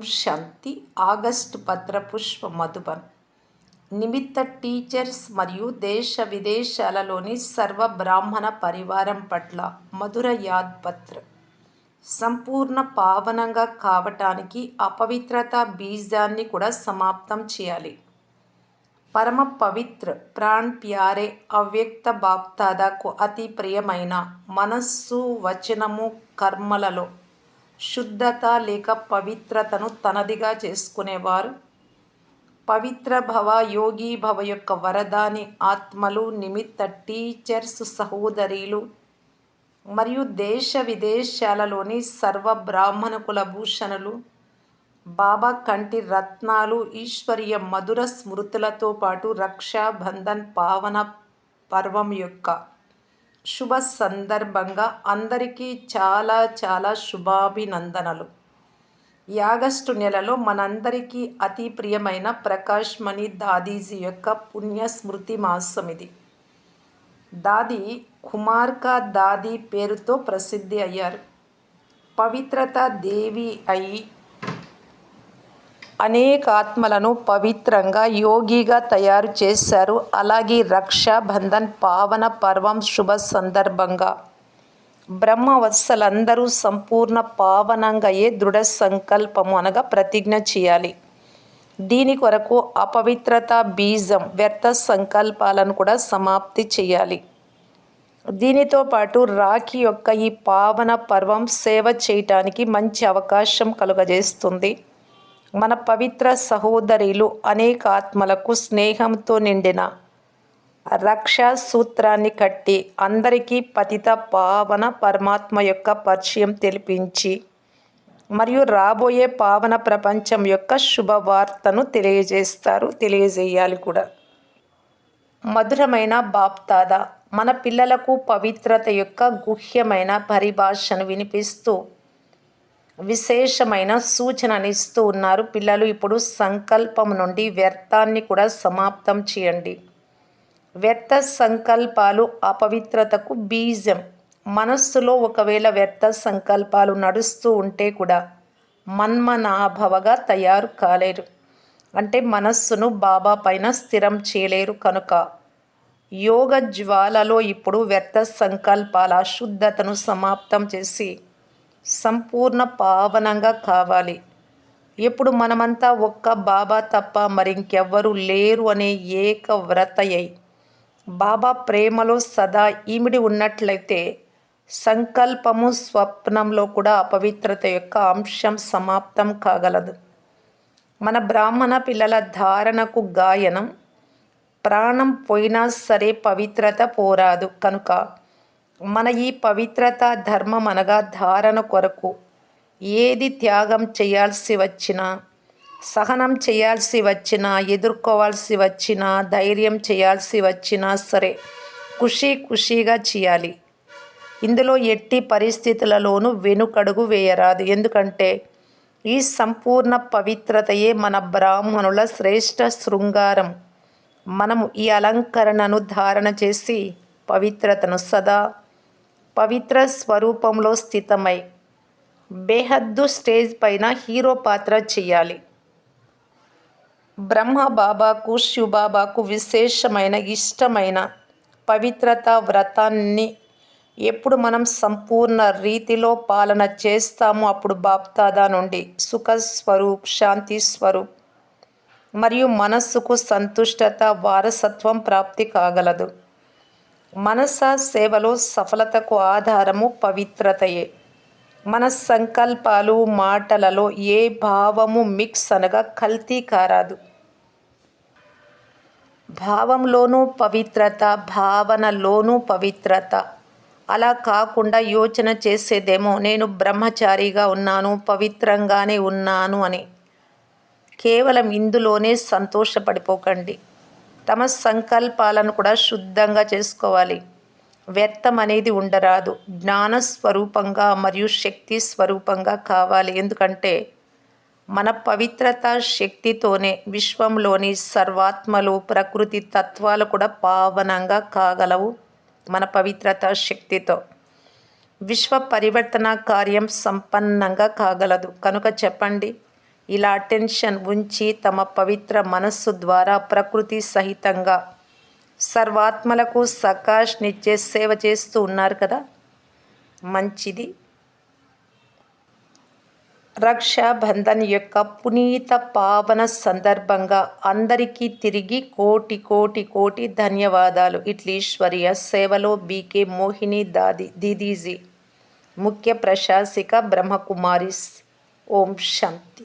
శాంతి. August పత్రపుష్ప Madhuban నిమిత్త teachers మరియు దేశ విదేశాలలోని సర్వ బ్రాహ్మణ పరివారం పట్ల మధుర యాద్పత్ర. సంపూర్ణ పావనంగా కావటానికి అపవిత్రత బీజాన్ని కూడా సమాప్తం చేయాలి. పరమ పవిత్ర ప్రాణ్ ప్యారే అవ్యక్త బాప్దాదాకు అతి ప్రియమైన మనస్సు, వచనము, కర్మలలో శుద్ధత లేక పవిత్రతను తనదిగా చేసుకునేవారు పవిత్ర భవ, యోగి భవ యొక్క వరదాని ఆత్మలు, నిమిత్త టీచర్స్, సహోదరీలు మరియు దేశ విదేశాలలోని సర్వ బ్రాహ్మణ కులభూషణులు, బాబా కంటి రత్నాలు, ఈశ్వరీయ మధుర స్మృతులతో పాటు రక్షాబంధన్ పావన పర్వం యొక్క శుభ సందర్భంగా అందరికీ చాలా చాలా శుభాభినందనలు. ఈ ఆగస్టు నెలలో మనందరికీ అతి ప్రియమైన ప్రకాష్ మణి దాదీజీ యొక్క పుణ్య స్మృతి మాసం ఇది. దాది కుమార్కా దాది పేరుతో ప్రసిద్ధి అయ్యారు. పవిత్రత దేవి అయి అనేక ఆత్మలను పవిత్రంగా, యోగిగా తయారు చేశారు. అలాగే రక్షాబంధన్ పావన పర్వం శుభ సందర్భంగా బ్రహ్మవత్సలందరూ సంపూర్ణ పావనంగా దృఢ సంకల్పము అనగా ప్రతిజ్ఞ చేయాలి. దీని కొరకు అపవిత్రత బీజం, వ్యర్థ సంకల్పాలను కూడా సమాప్తి చేయాలి. దీనితో పాటు రాఖీ యొక్క ఈ పావన పర్వం సేవ చేయటానికి మంచి అవకాశం కలుగజేస్తుంది. మన పవిత్ర సహోదరులు అనేక ఆత్మలకు స్నేహంతో నిండిన రక్షా సూత్రాన్ని కట్టి అందరికీ పతిత పావన పరమాత్మ యొక్క పరిచయం తెలిపించి మరియు రాబోయే పావన ప్రపంచం యొక్క శుభవార్తను తెలియజేయాలి కూడా. మధురమైన బాప్దాదా మన పిల్లలకు పవిత్రత యొక్క గుహ్యమైన పరిభాషను వినిపిస్తూ విశేషమైన సూచననిస్తూ ఉన్నారు. పిల్లలు ఇప్పుడు సంకల్పం నుండి వ్యర్థాన్ని కూడా సమాప్తం చేయండి. వ్యర్థ సంకల్పాలు అపవిత్రతకు బీజం. మనస్సులో ఒకవేళ వ్యర్థ సంకల్పాలు నడుస్తూ ఉంటే కూడా మన్మనాభవగా తయారు కాలేరు. అంటే మనస్సును బాబా పైన స్థిరం చేయలేరు. కనుక యోగ జ్వాలలో ఇప్పుడు వ్యర్థ సంకల్పాల అశుద్ధతను సమాప్తం చేసి సంపూర్ణ పావనంగా కావాలి. ఇప్పుడు మనమంతా ఒక్క బాబా తప్ప మరింకెవ్వరూ లేరు అనే ఏక వ్రతయై బాబా ప్రేమలో సదా ఇమిడి ఉన్నట్లయితే సంకల్పము స్వప్నంలో కూడా అపవిత్రత యొక్క అంశం సమాప్తం కాగలదు. మన బ్రాహ్మణ పిల్లల ధారణకు గాయనం. ప్రాణం పోయినా సరే పవిత్రత పోరాదు. కనుక మన ఈ పవిత్రత ధర్మం అనగా ధారణ కొరకు ఏది త్యాగం చేయాల్సి వచ్చినా, సహనం చేయాల్సి వచ్చినా, ఎదుర్కోవాల్సి వచ్చినా, ధైర్యం చేయాల్సి వచ్చినా సరే ఖుషీగా చేయాలి. ఇందులో ఎట్టి పరిస్థితులలోనూ వెనుకడుగు వేయరాదు. ఎందుకంటే ఈ సంపూర్ణ పవిత్రతయే మన బ్రాహ్మణుల శ్రేష్ఠ శృంగారం. మనము ఈ అలంకరణను ధారణ చేసి పవిత్రతను సదా పవిత్ర స్వరూపంలో స్థితమై బేహద్దు స్టేజ్ పైన హీరో పాత్ర చేయాలి. బ్రహ్మ బాబాకు, శివబాబాకు విశేషమైన ఇష్టమైన పవిత్రతా వ్రతాన్ని ఎప్పుడు మనం సంపూర్ణ రీతిలో పాలన చేస్తామో అప్పుడు బాప్దాదా నుండి సుఖ స్వరూప్, శాంతి స్వరూప్ మరియు మనస్సుకు సంతుష్టత, వారసత్వం ప్రాప్తి కాగలదు. మనస సేవలో సఫలతకు ఆధారము పవిత్రతయే. మన సంకల్పాలు, మాటలలో ఏ భావము మిక్స్ అనగా కల్తీ కారాదు. భావంలోనూ పవిత్రత, భావనలోనూ పవిత్రత. అలా కాకుండా యోచన చేసేదేమో నేను బ్రహ్మచారిగా ఉన్నాను, పవిత్రంగానే ఉన్నాను అని. కేవలం ఇందులోనే సంతోషపడిపోకండి. తమ సంకల్పాలను కూడా శుద్ధంగా చేసుకోవాలి. వ్యర్థం అనేది ఉండరాదు. జ్ఞాన స్వరూపంగా మరియు శక్తి స్వరూపంగా కావాలి. ఎందుకంటే మన పవిత్రత శక్తితోనే విశ్వంలోని సర్వాత్మలు, ప్రకృతి తత్వాలు కూడా పావనంగా కాగలవు. మన పవిత్రత శక్తితో విశ్వ పరివర్తన కార్యం సంపన్నంగా కాగలదు. కనుక చెప్పండి, ఇలా టెన్షన్ ఉంచి తమ పవిత్ర మనస్సు ద్వారా ప్రకృతి సహితంగా సర్వాత్మలకు సకాష్నిచ్చే సేవ చేస్తూ ఉన్నారు కదా. మంచిది. రక్షాబంధన్ యొక్క పునీత పావన సందర్భంగా అందరికీ తిరిగి కోటి కోటి కోటి ధన్యవాదాలు. ఇట్లీశ్వరీయ సేవలో బీకే మోహిని దీదీజీ, ముఖ్య ప్రశాసిక బ్రహ్మకుమారిస్. ఓం శాంతి.